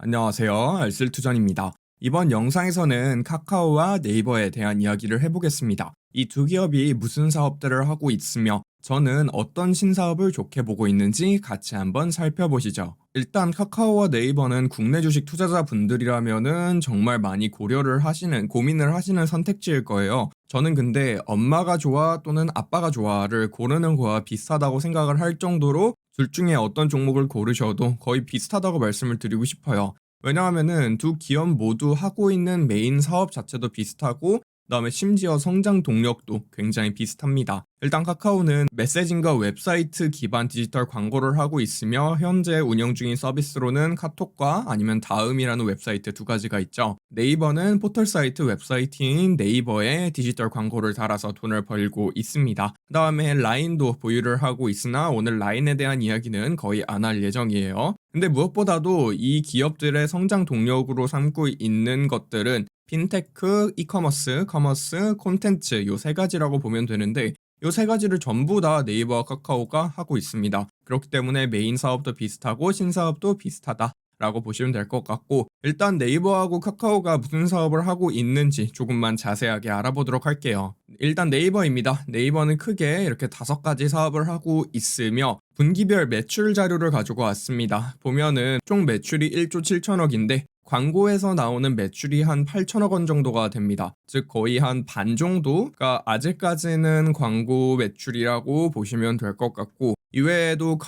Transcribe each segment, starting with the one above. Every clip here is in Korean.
안녕하세요. 알쓸투전입니다. 이번 영상에서는 카카오와 네이버에 대한 이야기를 해보겠습니다. 이 두 기업이 무슨 사업들을 하고 있으며 저는 어떤 신사업을 좋게 보고 있는지 같이 한번 살펴보시죠. 일단 카카오와 네이버는 국내 주식 투자자분들이라면은 정말 많이 고민을 하시는 선택지일 거예요. 저는 근데 엄마가 좋아 또는 아빠가 좋아를 고르는 거와 비슷하다고 생각을 할 정도로 둘 중에 어떤 종목을 고르셔도 거의 비슷하다고 말씀을 드리고 싶어요. 왜냐하면은 두 기업 모두 하고 있는 메인 사업 자체도 비슷하고 그다음에 심지어 성장 동력도 굉장히 비슷합니다. 일단 카카오는 메시징과 웹사이트 기반 디지털 광고를 하고 있으며 현재 운영 중인 서비스로는 카톡과 아니면 다음이라는 웹사이트 두 가지가 있죠. 네이버는 포털 사이트 웹사이트인 네이버에 디지털 광고를 달아서 돈을 벌고 있습니다. 그다음에 라인도 보유를 하고 있으나 오늘 라인에 대한 이야기는 거의 안 할 예정이에요. 근데 무엇보다도 이 기업들의 성장 동력으로 삼고 있는 것들은 핀테크, 이커머스, 커머스, 콘텐츠 요 세 가지라고 보면 되는데 요 세 가지를 전부 다 네이버와 카카오가 하고 있습니다. 그렇기 때문에 메인 사업도 비슷하고 신사업도 비슷하다라고 보시면 될 것 같고 일단 네이버하고 카카오가 무슨 사업을 하고 있는지 조금만 자세하게 알아보도록 할게요. 일단 네이버입니다. 네이버는 크게 이렇게 5가지 사업을 하고 있으며 분기별 매출 자료를 가지고 왔습니다. 보면은 총 매출이 1조 7천억인데 광고에서 나오는 매출이 한 8천억 원 정도가 됩니다. 즉 거의 한 반 정도가 아직까지는 광고 매출이라고 보시면 될 것 같고 이외에도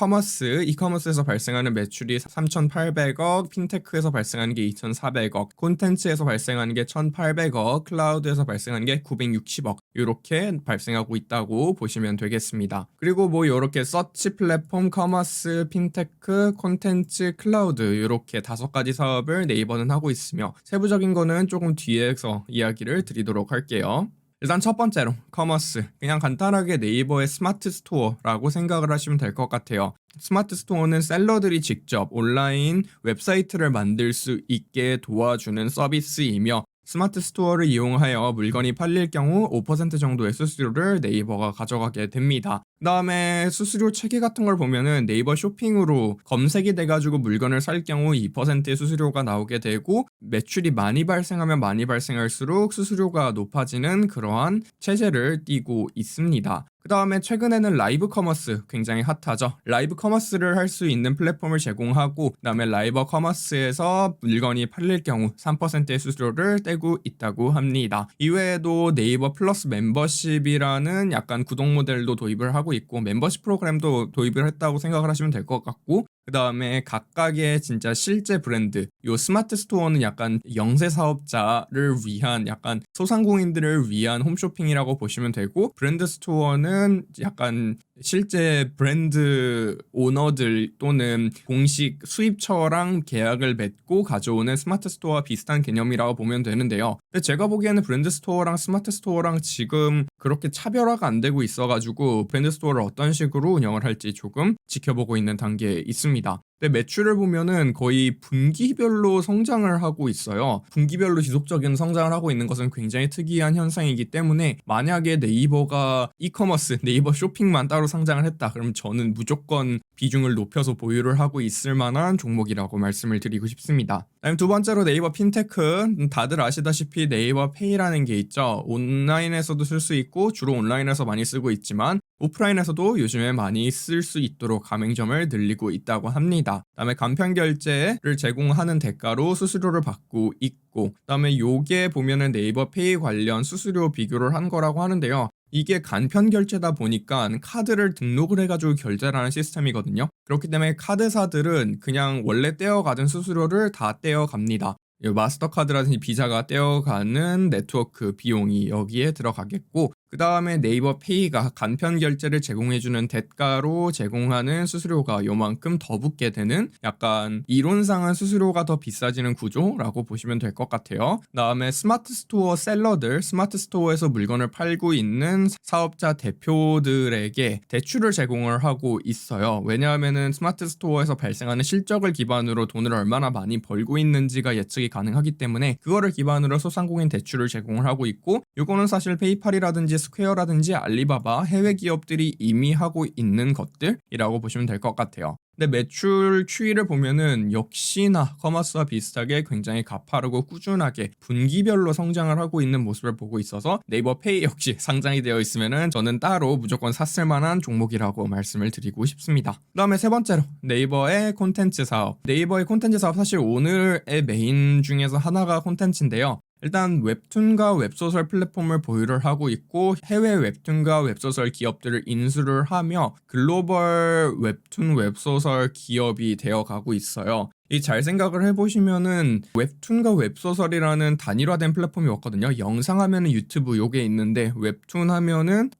이커머스에서 발생하는 매출이 3,800억, 핀테크에서 발생하는 게 2,400억, 콘텐츠에서 발생하는 게 1,800억, 클라우드에서 발생하는 게 960억 이렇게 발생하고 있다고 보시면 되겠습니다. 그리고 뭐 이렇게 서치 플랫폼, 커머스, 핀테크, 콘텐츠, 클라우드 이렇게 5가지 사업을 네이버는 하고 있으며 세부적인 거는 조금 뒤에서 이야기를 드리도록 할게요. 일단 첫 번째로 커머스 그냥 간단하게 네이버의 스마트 스토어라고 생각을 하시면 될 것 같아요. 스마트 스토어는 셀러들이 직접 온라인 웹사이트를 만들 수 있게 도와주는 서비스이며 스마트 스토어를 이용하여 물건이 팔릴 경우 5% 정도의 수수료를 네이버가 가져가게 됩니다. 그 다음에 수수료 체계 같은 걸 보면은 네이버 쇼핑으로 검색이 돼가지고 물건을 살 경우 2%의 수수료가 나오게 되고 매출이 많이 발생하면 많이 발생할수록 수수료가 높아지는 그러한 체제를 띠고 있습니다. 그 다음에 최근에는 라이브 커머스 굉장히 핫하죠. 라이브 커머스를 할 수 있는 플랫폼을 제공하고 그 다음에 라이브 커머스에서 물건이 팔릴 경우 3%의 수수료를 떼고 있다고 합니다. 이외에도 네이버 플러스 멤버십이라는 약간 구독 모델도 도입을 하고 있고 멤버십 프로그램도 도입을 했다고 생각을 하시면 될 것 같고 그 다음에 각각의 진짜 실제 브랜드 요 스마트 스토어는 약간 영세 사업자를 위한 약간 소상공인들을 위한 홈쇼핑이라고 보시면 되고 브랜드 스토어는 약간 실제 브랜드 오너들 또는 공식 수입처랑 계약을 맺고 가져오는 스마트 스토어와 비슷한 개념이라고 보면 되는데요. 근데 제가 보기에는 브랜드 스토어랑 스마트 스토어랑 지금 그렇게 차별화가 안 되고 있어가지고 브랜드 스토어를 어떤 식으로 운영을 할지 조금 지켜보고 있는 단계에 있습니다. 근데 매출을 보면은 거의 분기별로 성장을 하고 있어요. 분기별로 지속적인 성장을 하고 있는 것은 굉장히 특이한 현상이기 때문에 만약에 네이버가 이커머스, 네이버 쇼핑만 따로 상장을 했다. 그럼 저는 무조건 비중을 높여서 보유를 하고 있을 만한 종목이라고 말씀을 드리고 싶습니다. 다음 두 번째로 네이버 핀테크. 다들 아시다시피 네이버 페이라는 게 있죠. 온라인에서도 쓸 수 있고 주로 온라인에서 많이 쓰고 있지만 오프라인에서도 요즘에 많이 쓸 수 있도록 가맹점을 늘리고 있다고 합니다. 그다음에 간편 결제를 제공하는 대가로 수수료를 받고 있고 그다음에 요게 보면은 네이버 페이 관련 수수료 비교를 한 거라고 하는데요. 이게 간편 결제다 보니까 카드를 등록을 해가지고 결제를 하는 시스템이거든요. 그렇기 때문에 카드사들은 그냥 원래 떼어가던 수수료를 다 떼어갑니다. 마스터카드라든지 비자가 떼어가는 네트워크 비용이 여기에 들어가겠고 그 다음에 네이버 페이가 간편 결제를 제공해주는 대가로 제공하는 수수료가 요만큼 더 붙게 되는 약간 이론상은 수수료가 더 비싸지는 구조라고 보시면 될 것 같아요. 그 다음에 스마트 스토어 셀러들, 스마트 스토어에서 물건을 팔고 있는 사업자 대표들에게 대출을 제공을 하고 있어요. 왜냐하면은 스마트 스토어에서 발생하는 실적을 기반으로 돈을 얼마나 많이 벌고 있는지가 예측이 가능하기 때문에 그거를 기반으로 소상공인 대출을 제공을 하고 있고 이거는 사실 페이팔이라든지 스퀘어라든지 알리바바 해외 기업들이 이미 하고 있는 것들이라고 보시면 될 것 같아요. 근데 매출 추이를 보면은 역시나 커머스와 비슷하게 굉장히 가파르고 꾸준하게 분기별로 성장을 하고 있는 모습을 보고 있어서 네이버 페이 역시 상장이 되어 있으면은 저는 따로 무조건 샀을 만한 종목이라고 말씀을 드리고 싶습니다. 그다음에 세 번째로 네이버의 콘텐츠 사업. 네이버의 콘텐츠 사업 사실 오늘의 메인 중에서 하나가 콘텐츠인데요. 일단 웹툰과 웹소설 플랫폼을 보유를 하고 있고 해외 웹툰과 웹소설 기업들을 인수를 하며 글로벌 웹툰 웹소설 기업이 되어가고 있어요. 이 잘 생각을 해보시면은 웹툰과 웹소설이라는 단일화된 플랫폼이 왔거든요. 영상 하면은 유튜브 요게 있는데 웹툰 하면은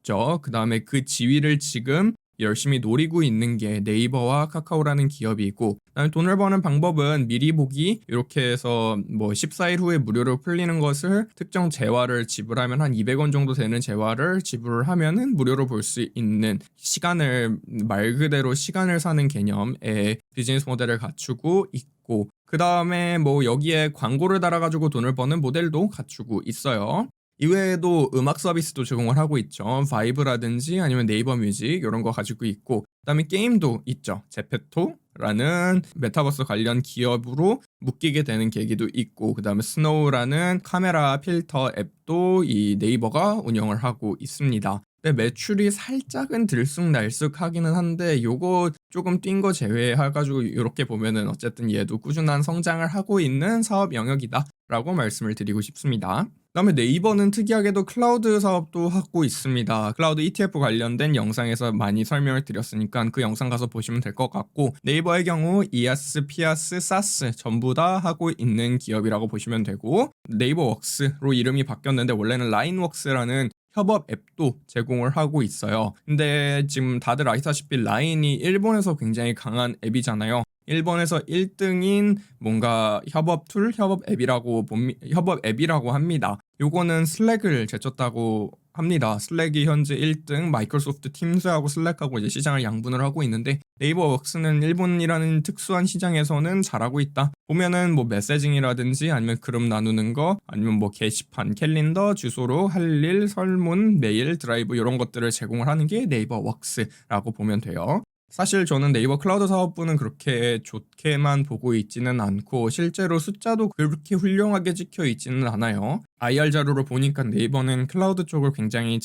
그 다음에 그 지위를 지금 열심히 노리고 있는 게 네이버와 카카오라는 기업이고, 그다음에 돈을 버는 방법은 미리 보기 이렇게 해서 뭐 14일 후에 무료로 풀리는 것을 특정 재화를 지불하면 한 200원 정도 되는 재화를 지불을 하면은 무료로 볼 수 있는 시간을 말 그대로 시간을 사는 개념의 비즈니스 모델을 갖추고 있고, 그 다음에 뭐 여기에 광고를 달아가지고 돈을 버는 모델도 갖추고 있어요. 이외에도 음악 서비스도 제공을 하고 있죠. 바이브라든지 아니면 네이버 뮤직 이런 거 가지고 있고, 그다음에 게임도 있죠. 제페토라는 메타버스 관련 기업으로 묶이게 되는 계기도 있고, 그다음에 스노우라는 카메라 필터 앱도 이 네이버가 운영을 하고 있습니다. 근데 매출이 살짝은 들쑥날쑥하기는 한데 요거 조금 뛴 거 제외해가지고 이렇게 보면은 어쨌든 얘도 꾸준한 성장을 하고 있는 사업 영역이다라고 말씀을 드리고 싶습니다. 그다음에 네이버는 특이하게도 클라우드 사업도 하고 있습니다. 클라우드 ETF 관련된 영상에서 많이 설명을 드렸으니까 그 영상 가서 보시면 될 것 같고, 네이버의 경우 이아스, 피아스, 사스 전부 다 하고 있는 기업이라고 보시면 되고, 네이버 웍스로 이름이 바뀌었는데 원래는 라인웍스라는 협업 앱도 제공을 하고 있어요. 근데 지금 다들 아시다시피 라인이 일본에서 굉장히 강한 앱이잖아요. 일본에서 1등인 뭔가 협업 툴, 협업 앱이라고 합니다. 요거는 슬랙을 제쳤다고 합니다. 슬랙이 현재 1등, 마이크로소프트 팀스하고 슬랙하고 이제 시장을 양분을 하고 있는데, 네이버 웍스는 일본이라는 특수한 시장에서는 잘하고 있다. 보면은 뭐 메시징이라든지 아니면 그룹 나누는 거, 아니면 뭐 게시판, 캘린더, 주소로 할 일, 설문, 메일, 드라이브 이런 것들을 제공을 하는 게 네이버 웍스라고 보면 돼요. 사실 저는 네이버 클라우드 사업부는 그렇게 좋게만 보고 있지는 않고 실제로 숫자도 그렇게 훌륭하게 찍혀 있지는 않아요. IR 자료로 보니까 네이버는 클라우드 쪽을 굉장히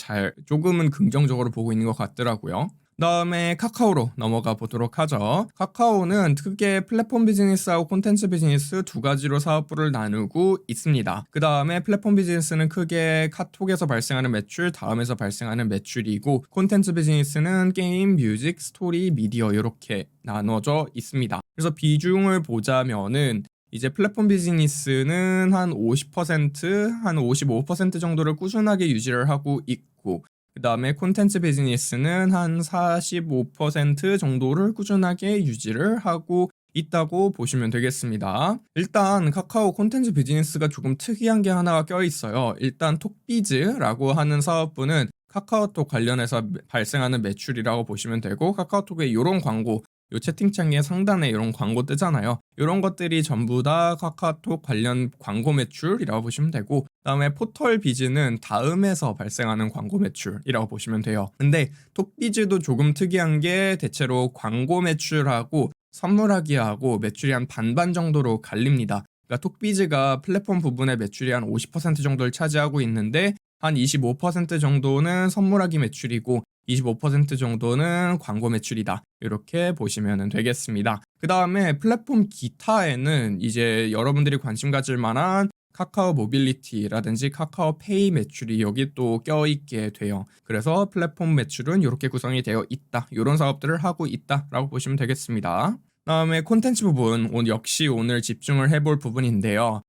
조금은 긍정적으로 보고 있는 것 같더라고요. 다음에 카카오로 넘어가 보도록 하죠. 카카오는 크게 플랫폼 비즈니스하고 콘텐츠 비즈니스 두 가지로 사업부를 나누고 있습니다. 그 다음에 플랫폼 비즈니스는 크게 카톡에서 발생하는 매출, 다음에서 발생하는 매출이고, 콘텐츠 비즈니스는 게임, 뮤직, 스토리, 미디어 이렇게 나눠져 있습니다. 그래서 비중을 보자면은 이제 플랫폼 비즈니스는 한 50%, 한 55% 정도를 꾸준하게 유지를 하고 있고, 그 다음에 콘텐츠 비즈니스는 한 45% 정도를 꾸준하게 유지를 하고 있다고 보시면 되겠습니다. 일단 카카오 콘텐츠 비즈니스가 조금 특이한 게 하나가 껴있어요. 일단 톡비즈라고 하는 사업부는 카카오톡 관련해서 발생하는 매출이라고 보시면 되고, 카카오톡에 이런 광고, 요 채팅창에 상단에 이런 광고 뜨잖아요. 이런 것들이 전부 다 카카오톡 관련 광고 매출이라고 보시면 되고, 그다음에 포털 비즈는 다음에서 발생하는 광고 매출이라고 보시면 돼요. 근데 톡비즈도 조금 특이한 게 대체로 광고 매출하고 선물하기하고 매출이 한 반반 정도로 갈립니다. 그러니까 톡비즈가 플랫폼 부분의 매출이 한 50% 정도를 차지하고 있는데, 한 25% 정도는 선물하기 매출이고 25% 정도는 광고 매출이다. 이렇게 보시면 되겠습니다. 그 다음에 플랫폼 기타에는 이제 여러분들이 관심 가질 만한 카카오 모빌리티라든지 카카오 페이 매출이 여기 또 껴있게 돼요. 그래서 플랫폼 매출은 이렇게 구성이 되어 있다. 이런 사업들을 하고 있다라고 보시면 되겠습니다. 다음에 콘텐츠 부분, 역시 오늘 집중을 해볼 부분인데요.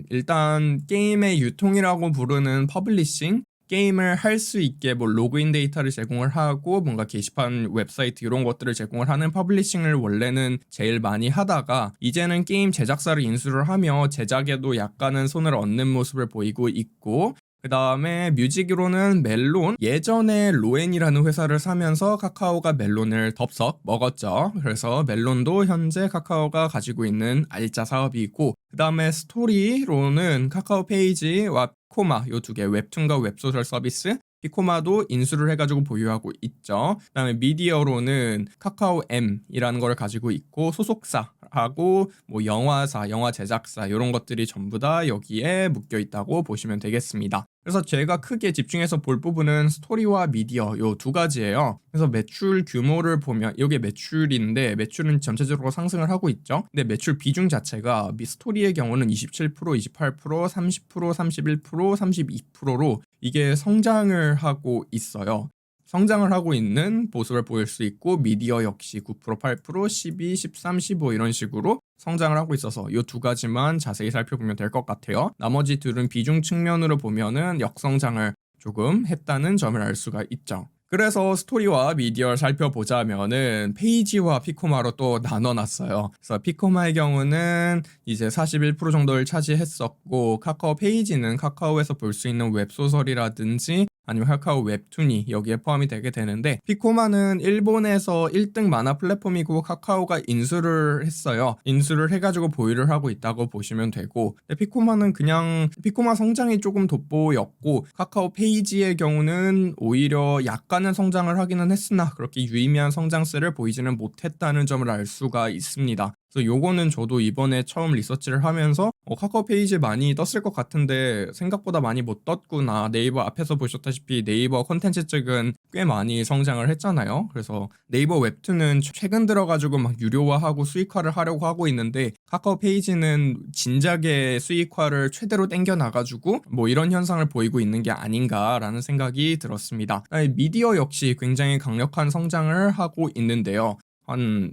일단 게임의 유통이라고 부르는 퍼블리싱, 게임을 할 수 있게 뭐 로그인 데이터를 제공을 하고 뭔가 게시판, 웹사이트 이런 것들을 제공을 하는 퍼블리싱을 원래는 제일 많이 하다가 이제는 게임 제작사를 인수를 하며 제작에도 약간은 손을 얹는 모습을 보이고 있고, 그 다음에 뮤직으로는 멜론, 예전에 로엔이라는 회사를 사면서 카카오가 멜론을 덥석 먹었죠. 그래서 멜론도 현재 카카오가 가지고 있는 알짜 사업이 있고, 그 다음에 스토리로는 카카오 페이지와 피코마 요 두 개 웹툰과 웹소설 서비스 피코마도 인수를 해가지고 보유하고 있죠. 그다음에 미디어로는 카카오 M이라는 걸 가지고 있고 소속사하고 뭐 영화사, 영화 제작사 이런 것들이 전부 다 여기에 묶여 있다고 보시면 되겠습니다. 그래서 제가 크게 집중해서 볼 부분은 스토리와 미디어 요 두 가지예요. 그래서 매출 규모를 보면 이게 매출인데 매출은 전체적으로 상승을 하고 있죠. 근데 매출 비중 자체가 스토리의 경우는 27%, 28%, 30%, 31%, 32%로 이게 성장을 하고 있어요. 성장을 하고 있는 모습을 보일 수 있고 미디어 역시 9%, 8%, 12, 13, 15 이런 식으로 성장을 하고 있어서 이 두 가지만 자세히 살펴보면 될 것 같아요. 나머지 둘은 비중 측면으로 보면은 역성장을 조금 했다는 점을 알 수가 있죠. 그래서 스토리와 미디어를 살펴보자면은 페이지와 피코마로 또 나눠놨어요. 그래서 피코마의 경우는 이제 41% 정도를 차지했었고 카카오 페이지는 카카오에서 볼 수 있는 웹소설이라든지 아니면 카카오 웹툰이 여기에 포함이 되게 되는데 피코마는 일본에서 1등 만화 플랫폼이고 카카오가 인수를 했어요. 인수를 해가지고 보유를 하고 있다고 보시면 되고 근데 피코마는 그냥 피코마 성장이 조금 돋보였고 카카오 페이지의 경우는 오히려 약간은 성장을 하기는 했으나 그렇게 유의미한 성장세를 보이지는 못했다는 점을 알 수가 있습니다. 그래서 요거는 저도 이번에 처음 리서치를 하면서 카카오 페이지 많이 떴을 것 같은데 생각보다 많이 못 떴구나. 네이버 앞에서 보셨다시피 네이버 콘텐츠 쪽은 꽤 많이 성장을 했잖아요. 그래서 네이버 웹툰은 최근 들어가지고 막 유료화하고 수익화를 하려고 하고 있는데 카카오 페이지는 진작에 수익화를 최대로 땡겨나가지고 뭐 이런 현상을 보이고 있는 게 아닌가라는 생각이 들었습니다. 미디어 역시 굉장히 강력한 성장을 하고 있는데요. 한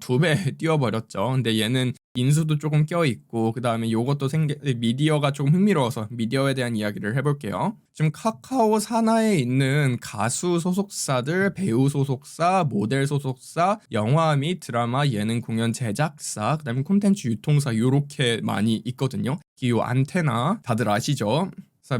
두 배 뛰어버렸죠. 근데 얘는 인수도 조금 껴있고 그 다음에 요것도 미디어가 조금 흥미로워서 미디어에 대한 이야기를 해볼게요. 지금 카카오 산하에 있는 가수 소속사들, 배우 소속사, 모델 소속사, 영화 및 드라마, 예능 공연 제작사, 그 다음에 콘텐츠 유통사 요렇게 많이 있거든요. 이 안테나 다들 아시죠?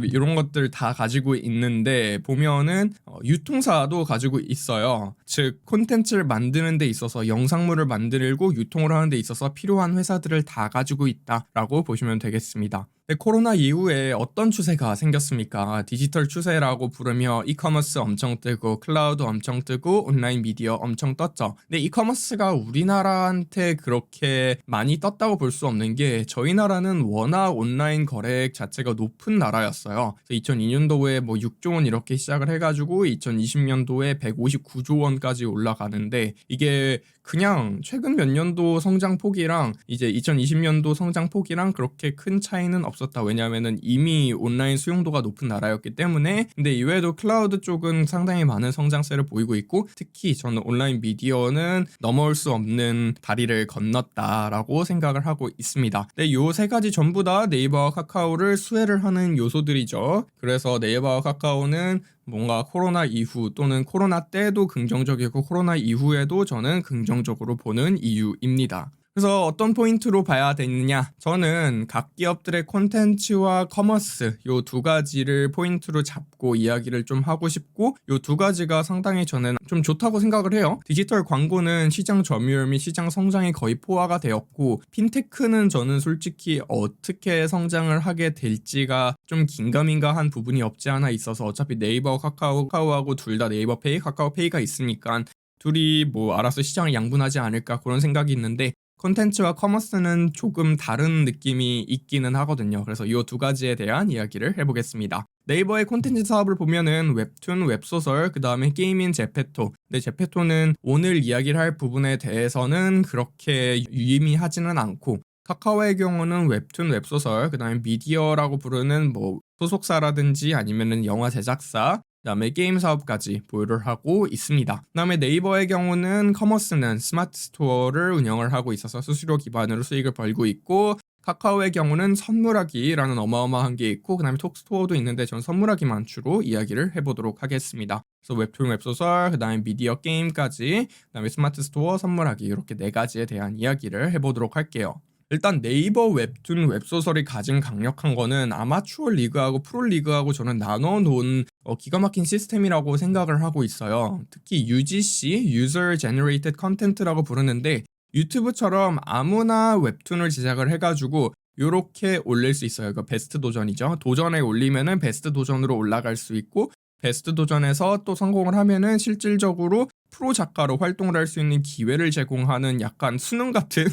이런 것들 다 가지고 있는데 보면은 유통사도 가지고 있어요. 즉 콘텐츠를 만드는 데 있어서 영상물을 만들고 유통을 하는 데 있어서 필요한 회사들을 다 가지고 있다라고 보시면 되겠습니다. 코로나 이후에 어떤 추세가 생겼습니까? 디지털 추세라고 부르며 이커머스 엄청 뜨고 클라우드 엄청 뜨고 온라인 미디어 엄청 떴죠. 근데 이커머스가 우리나라한테 그렇게 많이 떴다고 볼 수 없는 게 저희 나라는 워낙 온라인 거래액 자체가 높은 나라였어요. 2002년도에 뭐 6조 원 이렇게 시작을 해가지고 2020년도에 159조 원까지 올라가는데 이게 그냥 최근 몇 년도 성장 폭이랑 이제 2020년도 성장 폭이랑 그렇게 큰 차이는 없었다. 왜냐하면은 이미 온라인 수용도가 높은 나라였기 때문에. 근데 이외에도 클라우드 쪽은 상당히 많은 성장세를 보이고 있고 특히 저는 온라인 미디어는 넘어올 수 없는 다리를 건넜다라고 생각을 하고 있습니다. 근데 요 세 가지 전부 다 네이버와 카카오를 수혜를 하는 요소들이죠. 그래서 네이버와 카카오는 뭔가 코로나 이후 또는 코로나 때도 긍정적이고 코로나 이후에도 저는 긍정적으로 보는 이유입니다. 그래서 어떤 포인트로 봐야 되느냐? 저는 각 기업들의 콘텐츠와 커머스 요 두 가지를 포인트로 잡고 이야기를 좀 하고 싶고 요 두 가지가 상당히 저는 좀 좋다고 생각을 해요. 디지털 광고는 시장 점유율 및 시장 성장이 거의 포화가 되었고 핀테크는 저는 솔직히 어떻게 성장을 하게 될지가 좀 긴가민가한 부분이 없지 않아 있어서 어차피 네이버, 카카오하고 둘 다 네이버페이, 카카오페이가 있으니까 둘이 뭐 알아서 시장을 양분하지 않을까 그런 생각이 있는데 콘텐츠와 커머스는 조금 다른 느낌이 있기는 하거든요. 그래서 이 두 가지에 대한 이야기를 해보겠습니다. 네이버의 콘텐츠 사업을 보면은 웹툰, 웹소설, 그 다음에 게임인 제페토. 근데 제페토는 오늘 이야기를 할 부분에 대해서는 그렇게 유의미하지는 않고 카카오의 경우는 웹툰, 웹소설, 그 다음에 미디어라고 부르는 뭐 소속사라든지 아니면은 영화 제작사, 그다음에 게임 사업까지 보유를 하고 있습니다. 그다음에 네이버의 경우는 커머스는 스마트 스토어를 운영을 하고 있어서 수수료 기반으로 수익을 벌고 있고 카카오의 경우는 선물하기라는 어마어마한 게 있고 그다음에 톡스토어도 있는데 전 선물하기만 주로 이야기를 해보도록 하겠습니다. 그래서 웹툰, 웹소설, 그다음에 미디어 게임까지 그다음에 스마트 스토어, 선물하기 이렇게 네 가지에 대한 이야기를 해보도록 할게요. 일단 네이버 웹툰 웹소설이 가진 강력한 거는 아마추어 리그하고 프로 리그하고 저는 나눠 놓은 기가 막힌 시스템이라고 생각을 하고 있어요. 특히 UGC, User Generated Content라고 부르는데 유튜브처럼 아무나 웹툰을 제작을 해가지고 요렇게 올릴 수 있어요. 그 베스트 도전이죠. 도전에 올리면은 베스트 도전으로 올라갈 수 있고 베스트 도전에서 또 성공을 하면은 실질적으로 프로 작가로 활동을 할 수 있는 기회를 제공하는 약간 수능 같은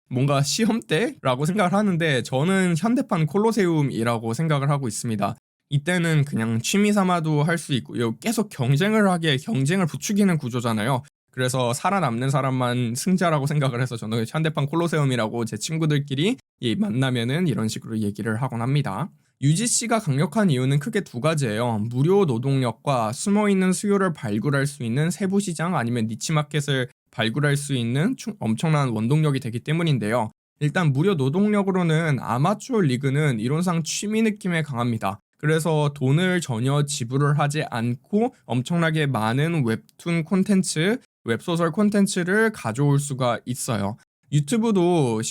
뭔가 시험대라고 생각을 하는데 저는 현대판 콜로세움이라고 생각을 하고 있습니다. 이때는 그냥 취미 삼아도 할 수 있고 계속 경쟁을 하게 경쟁을 부추기는 구조잖아요. 그래서 살아남는 사람만 승자라고 생각을 해서 저는 현대판 콜로세움이라고 제 친구들끼리 만나면은 이런 식으로 얘기를 하곤 합니다. UGC가 강력한 이유는 크게 두 가지예요. 무료 노동력과 숨어있는 수요를 발굴할 수 있는 세부 시장 아니면 니치 마켓을 발굴할 수 있는 엄청난 원동력이 되기 때문인데요. 일단 무료 노동력으로는 아마추어 리그는 이론상 취미 느낌에 강합니다. 그래서 돈을 전혀 지불을 하지 않고 엄청나게 많은 웹툰 콘텐츠, 웹소설 콘텐츠를 가져올 수가 있어요. 유튜브도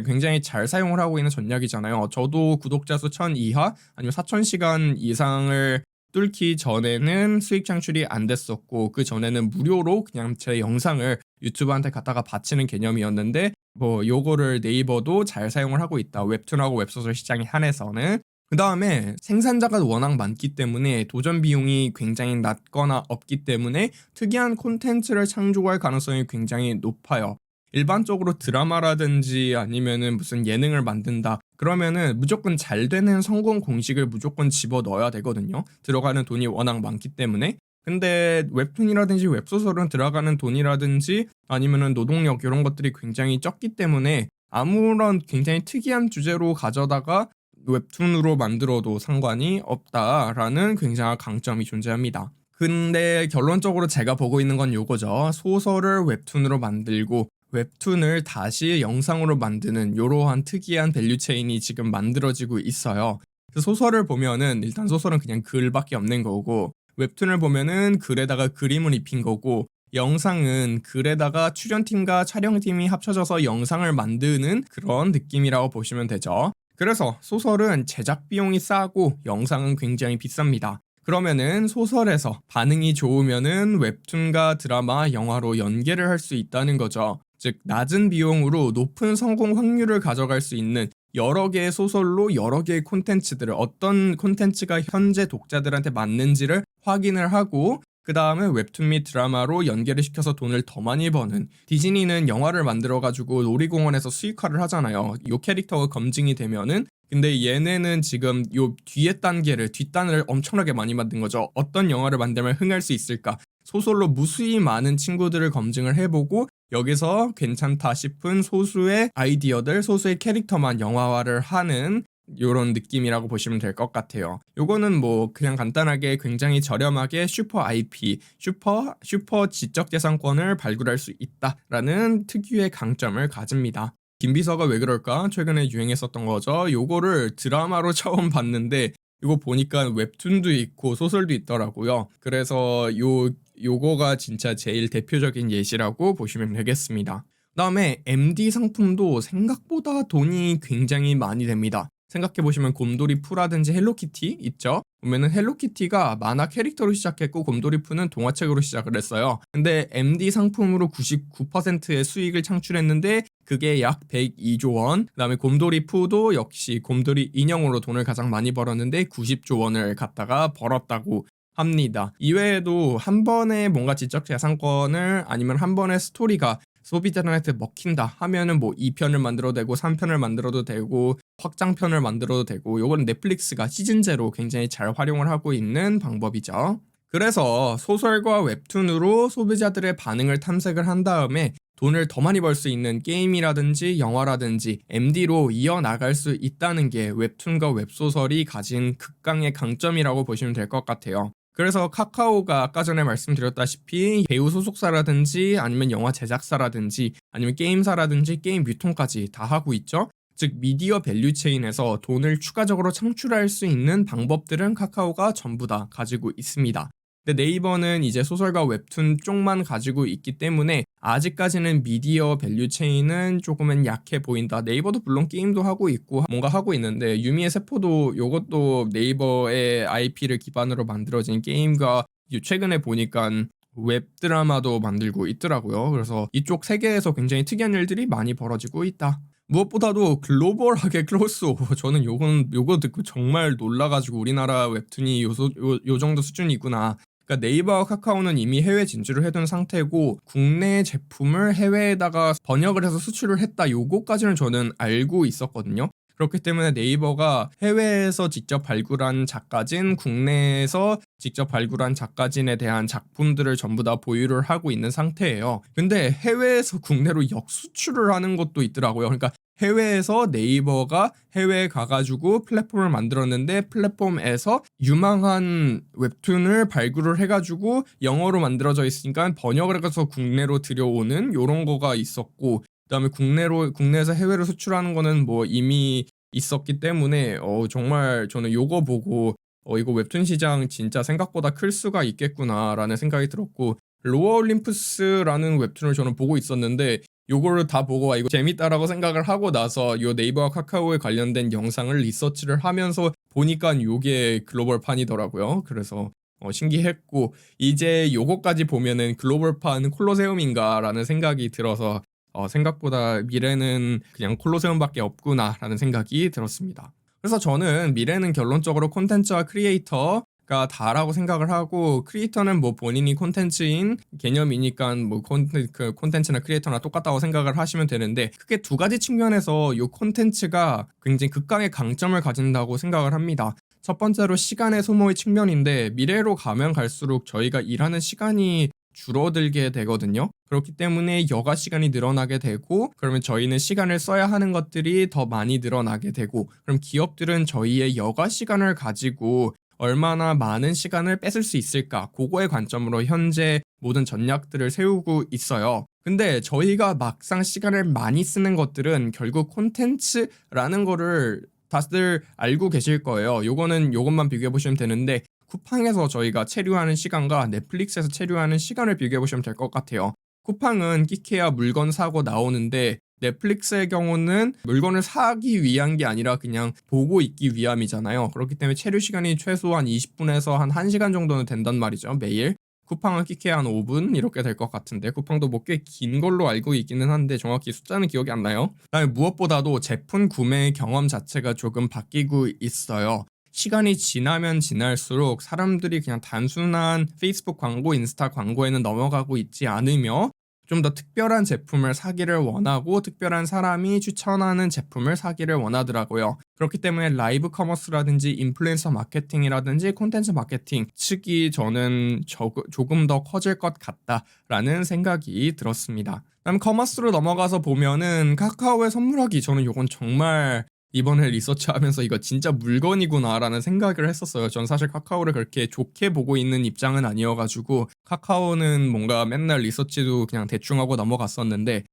굉장히 잘 사용을 하고 있는 전략이잖아요. 저도 구독자 수 1000 이하 아니면 4000시간 이상을 뚫기 전에는 수익 창출이 안 됐었고 그 전에는 무료로 그냥 제 영상을 유튜브한테 갖다가 바치는 개념이었는데 뭐 요거를 네이버도 잘 사용을 하고 있다. 웹툰하고 웹소설 시장에 한해서는. 그 다음에 생산자가 워낙 많기 때문에 도전 비용이 굉장히 낮거나 없기 때문에 특이한 콘텐츠를 창조할 가능성이 굉장히 높아요. 일반적으로 드라마라든지 아니면은 무슨 예능을 만든다 그러면은 무조건 잘 되는 성공 공식을 무조건 집어 넣어야 되거든요. 들어가는 돈이 워낙 많기 때문에. 근데 웹툰이라든지 웹소설은 들어가는 돈이라든지 아니면은 노동력 이런 것들이 굉장히 적기 때문에 아무런 굉장히 특이한 주제로 가져다가 웹툰으로 만들어도 상관이 없다라는 굉장한 강점이 존재합니다. 근데 결론적으로 제가 보고 있는 건 요거죠. 소설을 웹툰으로 만들고 웹툰을 다시 영상으로 만드는 이러한 특이한 밸류체인이 지금 만들어지고 있어요. 소설을 보면은 일단 소설은 그냥 글밖에 없는 거고 웹툰을 보면은 글에다가 그림을 입힌 거고 영상은 글에다가 출연팀과 촬영팀이 합쳐져서 영상을 만드는 그런 느낌이라고 보시면 되죠. 그래서 소설은 제작 비용이 싸고 영상은 굉장히 비쌉니다. 그러면은 소설에서 반응이 좋으면은 웹툰과 드라마, 영화로 연계를 할 수 있다는 거죠. 즉 낮은 비용으로 높은 성공 확률을 가져갈 수 있는 여러 개의 소설로 여러 개의 콘텐츠들을 어떤 콘텐츠가 현재 독자들한테 맞는지를 확인을 하고 그 다음에 웹툰 및 드라마로 연계를 시켜서 돈을 더 많이 버는 디즈니는 영화를 만들어가지고 놀이공원에서 수익화를 하잖아요. 요 캐릭터가 검증이 되면은 근데 얘네는 지금 요 뒤에 뒷단을 엄청나게 많이 만든 거죠. 어떤 영화를 만들면 흥할 수 있을까? 소설로 무수히 많은 친구들을 검증을 해보고 여기서 괜찮다 싶은 소수의 아이디어들, 소수의 캐릭터만 영화화를 하는 요런 느낌이라고 보시면 될 것 같아요. 요거는 뭐 그냥 간단하게 굉장히 저렴하게 슈퍼 IP, 슈퍼 지적재산권을 발굴할 수 있다라는 특유의 강점을 가집니다. 김비서가 왜 그럴까? 최근에 유행했었던 거죠. 요거를 드라마로 처음 봤는데 이거 보니까 웹툰도 있고 소설도 있더라고요. 그래서 요거가 진짜 제일 대표적인 예시라고 보시면 되겠습니다. 그다음에 MD 상품도 생각보다 돈이 굉장히 많이 됩니다. 생각해보시면 곰돌이푸라든지 헬로키티 있죠? 보면은 헬로키티가 만화 캐릭터로 시작했고 곰돌이푸는 동화책으로 시작을 했어요. 근데 MD 상품으로 99%의 수익을 창출했는데 그게 약 102조 원. 그다음에 곰돌이푸도 역시 곰돌이 인형으로 돈을 가장 많이 벌었는데 90조 원을 갖다가 벌었다고 합니다. 이외에도 한 번에 뭔가 지적 재산권을 아니면 한 번의 스토리가 소비자들한테 먹힌다 하면은 뭐 2편을 만들어도 되고 3편을 만들어도 되고 확장편을 만들어도 되고 요건 넷플릭스가 시즌제로 굉장히 잘 활용을 하고 있는 방법이죠. 그래서 소설과 웹툰으로 소비자들의 반응을 탐색을 한 다음에 돈을 더 많이 벌 수 있는 게임이라든지 영화라든지 MD로 이어나갈 수 있다는 게 웹툰과 웹소설이 가진 극강의 강점이라고 보시면 될 것 같아요. 그래서 카카오가 아까 전에 말씀드렸다시피 배우 소속사라든지 아니면 영화 제작사라든지 아니면 게임사라든지 게임 유통까지 다 하고 있죠. 즉 미디어 밸류 체인에서 돈을 추가적으로 창출할 수 있는 방법들은 카카오가 전부 다 가지고 있습니다. 근데 네이버는 이제 소설과 웹툰 쪽만 가지고 있기 때문에 아직까지는 미디어 밸류 체인은 조금은 약해 보인다. 네이버도 물론 게임도 하고 있고 뭔가 하고 있는데 유미의 세포도 요것도 네이버의 IP를 기반으로 만들어진 게임과 최근에 보니까 웹드라마도 만들고 있더라고요. 그래서 이쪽 세계에서 굉장히 특이한 일들이 많이 벌어지고 있다. 무엇보다도 글로벌하게 클로스오버 저는 요거 듣고 정말 놀라가지고 우리나라 웹툰이 요 정도 수준이구나. 그러니까 네이버와 카카오는 이미 해외 진출을 해둔 상태고 국내 제품을 해외에다가 번역을 해서 수출을 했다. 요거까지는 저는 알고 있었거든요. 그렇기 때문에 네이버가 해외에서 직접 발굴한 작가진, 국내에서 직접 발굴한 작가진에 대한 작품들을 전부 다 보유를 하고 있는 상태예요. 근데 해외에서 국내로 역수출을 하는 것도 있더라고요. 그러니까 해외에서 네이버가 해외에 가가지고 플랫폼을 만들었는데 플랫폼에서 유망한 웹툰을 발굴을 해가지고 영어로 만들어져 있으니까 번역을 해서 국내로 들여오는 요런 거가 있었고, 그다음에 국내에서 해외로 수출하는 거는 뭐 이미 있었기 때문에 정말 저는 요거 보고 이거 웹툰 시장 진짜 생각보다 클 수가 있겠구나라는 생각이 들었고, 로어 올림푸스라는 웹툰을 저는 보고 있었는데 요거를 다 보고 이거 재밌다라고 생각을 하고 나서 요 네이버와 카카오에 관련된 영상을 리서치를 하면서 보니까 요게 글로벌판이더라고요. 그래서 신기했고, 이제 요거까지 보면은 글로벌판 콜로세움인가라는 생각이 들어서 생각보다 미래는 그냥 콜로세움밖에 없구나라는 생각이 들었습니다. 그래서 저는 미래는 결론적으로 콘텐츠와 크리에이터가 다라고 생각을 하고, 크리에이터는 뭐 본인이 콘텐츠인 개념이니까 뭐 콘텐츠나 크리에이터나 똑같다고 생각을 하시면 되는데, 크게 두 가지 측면에서 이 콘텐츠가 굉장히 극강의 강점을 가진다고 생각을 합니다. 첫 번째로 시간의 소모의 측면인데, 미래로 가면 갈수록 저희가 일하는 시간이 줄어들게 되거든요. 그렇기 때문에 여가 시간이 늘어나게 되고, 그러면 저희는 시간을 써야 하는 것들이 더 많이 늘어나게 되고, 그럼 기업들은 저희의 여가 시간을 가지고 얼마나 많은 시간을 뺏을 수 있을까, 그거의 관점으로 현재 모든 전략들을 세우고 있어요. 근데 저희가 막상 시간을 많이 쓰는 것들은 결국 콘텐츠라는 거를 다들 알고 계실 거예요. 요것만 비교해 보시면 되는데, 쿠팡에서 저희가 체류하는 시간과 넷플릭스에서 체류하는 시간을 비교해 보시면 될 것 같아요. 쿠팡은 끼케야 물건 사고 나오는데, 넷플릭스의 경우는 물건을 사기 위한 게 아니라 그냥 보고 있기 위함이잖아요. 그렇기 때문에 체류 시간이 최소한 20분에서 한 1시간 정도는 된단 말이죠, 매일. 쿠팡은 끼케야 한 5분 이렇게 될 것 같은데, 쿠팡도 뭐 꽤 긴 걸로 알고 있기는 한데 정확히 숫자는 기억이 안 나요. 그다음에 무엇보다도 제품 구매 경험 자체가 조금 바뀌고 있어요. 시간이 지나면 지날수록 사람들이 그냥 단순한 페이스북 광고, 인스타 광고에는 넘어가고 있지 않으며 좀 더 특별한 제품을 사기를 원하고, 특별한 사람이 추천하는 제품을 사기를 원하더라고요. 그렇기 때문에 라이브 커머스라든지 인플루엔서 마케팅이라든지 콘텐츠 마케팅 측이 저는 조금 더 커질 것 같다라는 생각이 들었습니다. 그다음 커머스로 넘어가서 보면은 카카오에 선물하기, 저는 요건 정말 이번에 리서치하면서 이거 진짜 물건이구나라는 생각을 했었어요. 전 사실 카카오를 그렇게 좋게 보고 있는 입장은 아니어가지고, 카카오는 뭔가 맨날 리서치도 그냥 대충 하고 넘어갔었는데,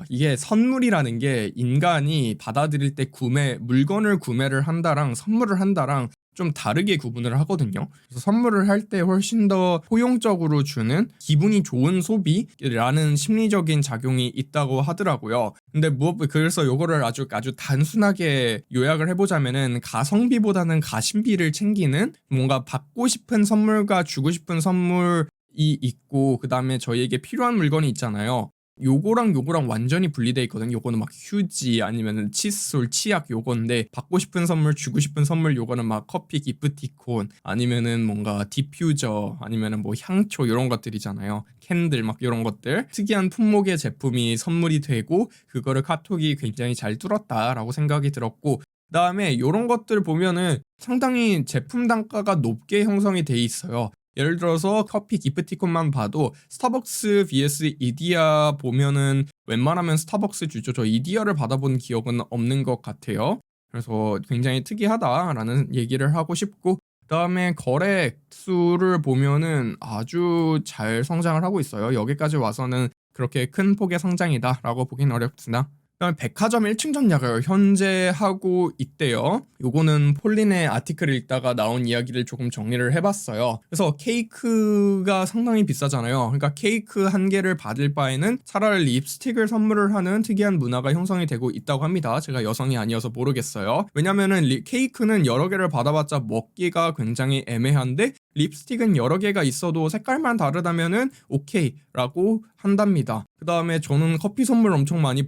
이게 선물이라는 게 인간이 받아들일 때 물건을 구매를 한다랑 선물을 한다랑 좀 다르게 구분을 하거든요. 그래서 선물을 할 때 훨씬 더 포용적으로 주는 기분이 좋은 소비라는 심리적인 작용이 있다고 하더라고요. 근데 그래서 요거를 아주 단순하게 요약을 해보자면은, 가성비보다는 가심비를 챙기는, 뭔가 받고 싶은 선물과 주고 싶은 선물이 있고, 그 다음에 저희에게 필요한 물건이 있잖아요. 요거랑 완전히 분리돼 있거든요. 요거는 막 휴지 아니면은 칫솔, 치약 요건데, 받고 싶은 선물, 주고 싶은 선물 요거는 막 커피, 기프티콘 아니면은 뭔가 디퓨저 아니면은 뭐 향초 이런 것들이잖아요. 캔들 막 이런 것들, 특이한 품목의 제품이 선물이 되고, 그거를 카톡이 굉장히 잘 뚫었다라고 생각이 들었고, 그다음에 요런 것들 보면은 상당히 제품 단가가 높게 형성이 돼 있어요. 예를 들어서 커피 기프티콘만 봐도 스타벅스 vs 이디야 보면은 웬만하면 스타벅스 주죠. 저 이디야를 받아본 기억은 없는 것 같아요. 그래서 굉장히 특이하다라는 얘기를 하고 싶고, 그다음에 거래 수를 보면은 아주 잘 성장을 하고 있어요. 여기까지 와서는 그렇게 큰 폭의 성장이다라고 보긴 어렵으나, 그다음에 백화점 1층 전략을 현재 하고 있대요. 요거는 폴린의 아티클을 읽다가 나온 이야기를 조금 정리를 해봤어요. 그래서 케이크가 상당히 비싸잖아요. 그러니까 케이크 한 개를 받을 바에는 차라리 립스틱을 선물을 하는 특이한 문화가 형성이 되고 있다고 합니다. 제가 여성이 아니어서 모르겠어요. 왜냐면은 케이크는 여러 개를 받아봤자 먹기가 굉장히 애매한데, 립스틱은 여러 개가 있어도 색깔만 다르다면은 오케이라고 한답니다. 그 다음에 저는 커피 선물 엄청 많이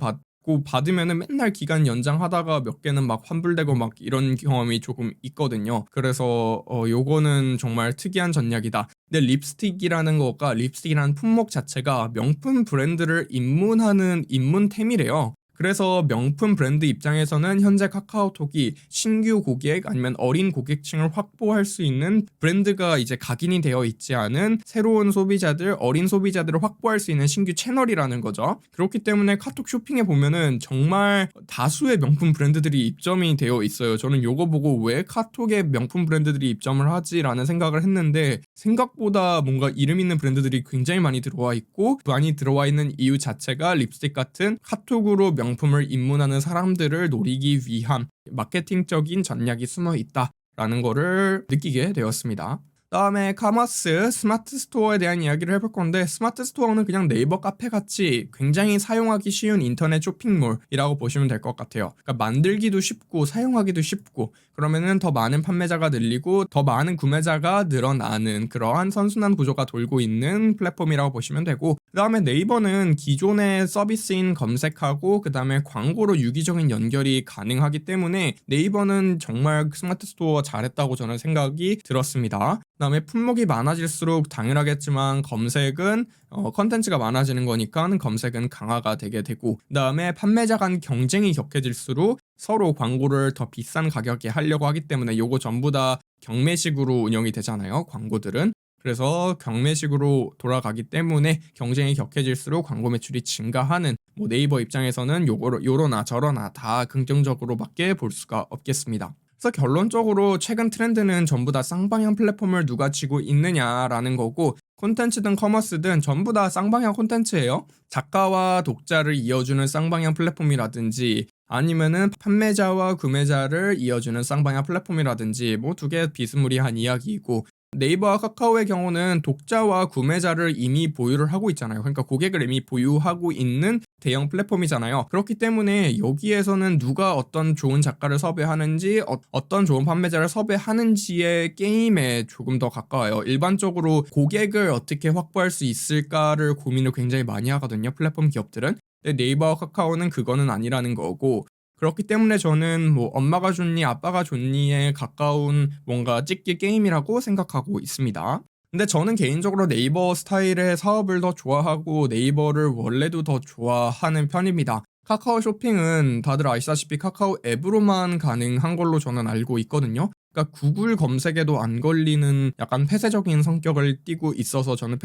받고 받으면은 맨날 기간 연장하다가 몇 개는 막 환불되고 막 이런 경험이 조금 있거든요. 그래서 요거는 정말 특이한 전략이다. 근데 립스틱이라는 품목 자체가 명품 브랜드를 입문하는 입문템이래요. 그래서 명품 브랜드 입장에서는 현재 카카오톡이 신규 고객 아니면 어린 고객층을 확보할 수 있는 브랜드가 이제 각인이 되어 있지 않은 새로운 소비자들, 어린 소비자들을 확보할 수 있는 신규 채널이라는 거죠. 그렇기 때문에 카톡 쇼핑에 보면은 정말 다수의 명품 브랜드들이 입점이 되어 있어요. 저는 요거 보고 왜 카톡에 명품 브랜드들이 입점을 하지라는 생각을 했는데 생각보다 뭔가 이름 있는 브랜드들이 굉장히 많이 들어와 있고 많이 들어와 있는 이유 자체가 립스틱 같은 카톡으로 명품을 입문하는 사람들을 노리기 위한 마케팅적인 전략이 숨어 있다라는 거를 느끼게 되었습니다. 다음에 카머스 스마트 스토어에 대한 이야기를 해볼 건데 스마트 스토어는 그냥 네이버 카페 같이 굉장히 사용하기 쉬운 인터넷 쇼핑몰이라고 보시면 될 것 같아요. 그러니까 만들기도 쉽고 사용하기도 쉽고 그러면은 더 많은 판매자가 늘리고 더 많은 구매자가 늘어나는 그러한 선순환 구조가 돌고 있는 플랫폼이라고 보시면 되고 그 다음에 네이버는 기존의 서비스인 검색하고 그 다음에 광고로 유기적인 연결이 가능하기 때문에 네이버는 정말 스마트 스토어 잘했다고 저는 생각이 들었습니다. 그다음에 품목이 많아질수록 당연하겠지만 검색은 컨텐츠가 많아지는 거니까 검색은 강화가 되게 되고 그다음에 판매자 간 경쟁이 격해질수록 서로 광고를 더 비싼 가격에 하려고 하기 때문에 요거 전부 다 경매식으로 운영이 되잖아요. 광고들은. 그래서 경매식으로 돌아가기 때문에 경쟁이 격해질수록 광고 매출이 증가하는 뭐 네이버 입장에서는 요러나 저러나 다 긍정적으로밖에 볼 수가 없겠습니다. 그래서 결론적으로 최근 트렌드는 전부 다 쌍방향 플랫폼을 누가 쥐고 있느냐라는 거고 콘텐츠든 커머스든 전부 다 쌍방향 콘텐츠예요. 작가와 독자를 이어주는 쌍방향 플랫폼이라든지 아니면은 판매자와 구매자를 이어주는 쌍방향 플랫폼이라든지 뭐 두 개 비스무리한 이야기이고 네이버와 카카오의 경우는 독자와 구매자를 이미 보유를 하고 있잖아요. 그러니까 고객을 이미 보유하고 있는 대형 플랫폼이잖아요. 그렇기 때문에 여기에서는 누가 어떤 좋은 작가를 섭외하는지 어떤 좋은 판매자를 섭외하는지의 게임에 조금 더 가까워요. 일반적으로 고객을 어떻게 확보할 수 있을까를 고민을 굉장히 많이 하거든요. 플랫폼 기업들은. 근데 네이버와 카카오는 그거는 아니라는 거고 그렇기 때문에 저는 뭐 엄마가 좋니 아빠가 좋니에 가까운 뭔가 찍기 게임이라고 생각하고 있습니다. 근데 저는 개인적으로 네이버 스타일의 사업을 더 좋아하고 네이버를 원래도 더 좋아하는 편입니다. 카카오 쇼핑은 다들 아시다시피 카카오 앱으로만 가능한 걸로 저는 알고 있거든요. 그러니까 구글 검색에도 안 걸리는 약간 폐쇄적인 성격을 띠고 있어서 저는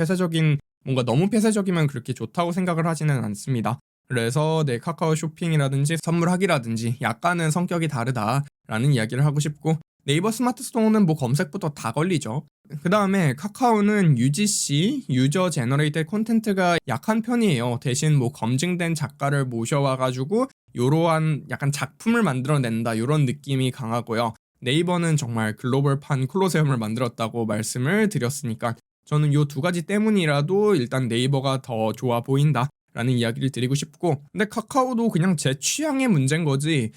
뭔가 너무 폐쇄적이면 그렇게 좋다고 생각을 하지는 않습니다. 그래서 내 카카오 쇼핑이라든지 선물하기라든지 약간은 성격이 다르다라는 이야기를 하고 싶고 네이버 스마트 스토어는 뭐 검색부터 다 걸리죠. 그 다음에 카카오는 UGC, 유저 제너레이티드 콘텐츠가 약한 편이에요. 대신 뭐 검증된 작가를 모셔와가지고 요러한 약간 작품을 만들어낸다 요런 느낌이 강하고요. 네이버는 정말 글로벌판 콜로세움을 만들었다고 말씀을 드렸으니까 저는 요 두 가지 때문이라도 일단 네이버가 더 좋아 보인다 라는 이야기를 드리고 싶고 근데 카카오도 그냥 제 취향의 문제인 거지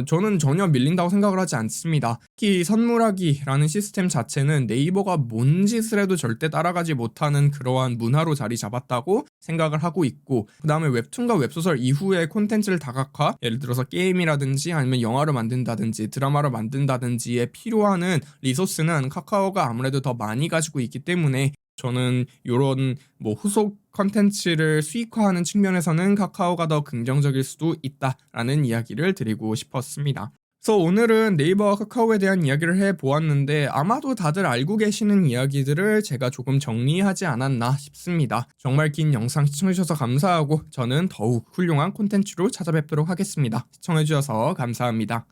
저는 전혀 밀린다고 생각을 하지 않습니다. 특히 선물하기라는 시스템 자체는 네이버가 뭔 짓을 해도 절대 따라가지 못하는 그러한 문화로 자리 잡았다고 생각을 하고 있고 그 다음에 웹툰과 웹소설 이후의 콘텐츠를 다각화 예를 들어서 게임이라든지 아니면 영화를 만든다든지 드라마를 만든다든지에 필요한 리소스는 카카오가 아무래도 더 많이 가지고 있기 때문에 저는 이런 뭐 후속 컨텐츠를 수익화하는 측면에서는 카카오가 더 긍정적일 수도 있다라는 이야기를 드리고 싶었습니다. 그래서 오늘은 네이버와 카카오에 대한 이야기를 해보았는데 아마도 다들 알고 계시는 이야기들을 제가 조금 정리하지 않았나 싶습니다. 정말 긴 영상 시청해주셔서 감사하고 저는 더욱 훌륭한 콘텐츠로 찾아뵙도록 하겠습니다. 시청해주셔서 감사합니다.